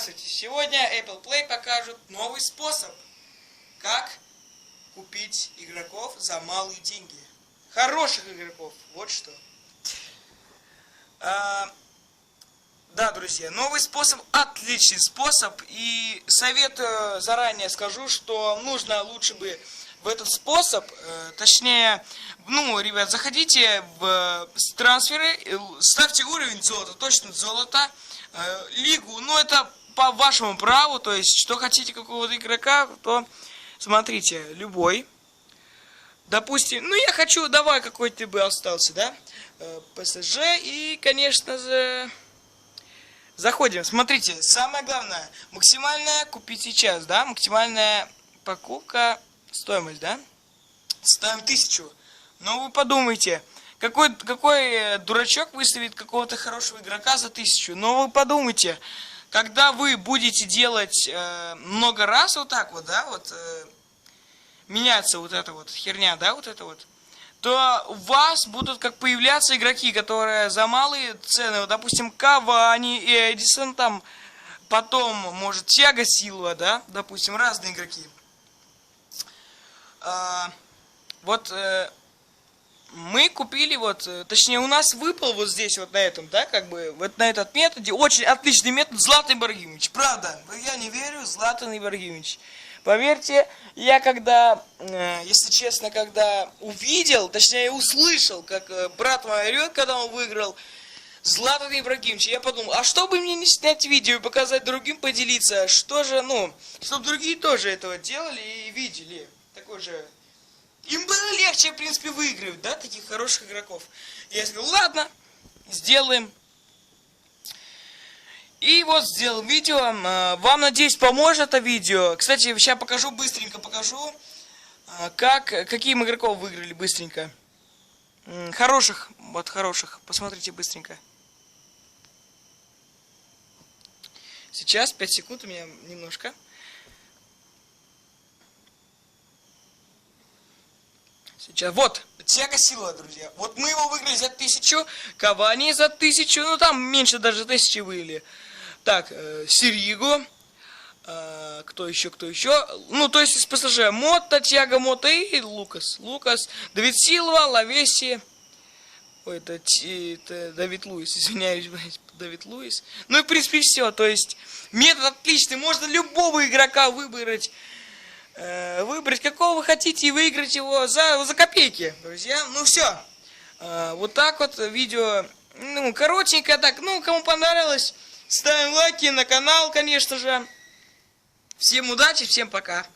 Здравствуйте! Сегодня Apple Play покажет новый способ, как купить игроков за малые деньги. Хороших игроков, вот что. Да, друзья, новый способ, отличный способ. И советую, заранее скажу, что нужно лучше бы в этот способ, точнее, ребят, заходите в трансферы, ставьте уровень золота, точно золото, лигу, это по вашему праву, то есть, что хотите какого-то игрока, то смотрите, любой. Допустим, я хочу, давай, какой ты бы остался, да, ПСЖ, и, конечно же, заходим, смотрите, самое главное, максимальная купить сейчас, да, максимальная покупка, стоимость, да, ставим 1000, но вы подумайте, какой дурачок выставит какого-то хорошего игрока за 1000, но вы подумайте, когда вы будете делать много раз вот так вот, да, меняется вот эта вот херня, да, вот это вот, то у вас будут как появляться игроки, которые за малые цены, допустим, Кавани, Эдисон, там, потом, может, Тиаго Силва, да, допустим, разные игроки. Мы купили точнее, у нас выпал вот здесь, вот на этом, да, как бы, вот на этот методе, очень отличный метод, Златан Ибрагимович, правда, я не верю, Златан Ибрагимович. Поверьте, я когда, если честно, когда увидел, точнее услышал, как брат мой орет, когда он выиграл Златан Ибрагимович, я подумал, а что бы мне не снять видео и показать другим, поделиться, что же, чтобы другие тоже этого делали и видели, такой же, им было легче, в принципе, выигрывать, да, таких хороших игроков. Я сказал, ладно, сделаем. И вот сделал видео, вам, надеюсь, поможет это видео. Кстати, сейчас быстренько покажу, каким игроков выиграли быстренько. Хороших, посмотрите быстренько. Сейчас, 5 секунд у меня немножко. Сейчас, Тиаго Силва, друзья. Вот мы его выиграли за 1000, Кавани за 1000, там меньше даже 1000 выиграли. Так, Сириго, кто еще? То есть из ПСЖ, Мотта, Тиаго Мотта и Лукас, Давид Силва, Лавеси, это Давид Луис, извиняюсь, Давид Луис. И, в принципе, все, то есть, метод отличный, можно любого игрока выбрать, какого вы хотите, и выиграть его за копейки, друзья. Все, вот так вот, видео, коротенькое так, кому понравилось, ставим лайки на канал, конечно же. Всем удачи, всем пока.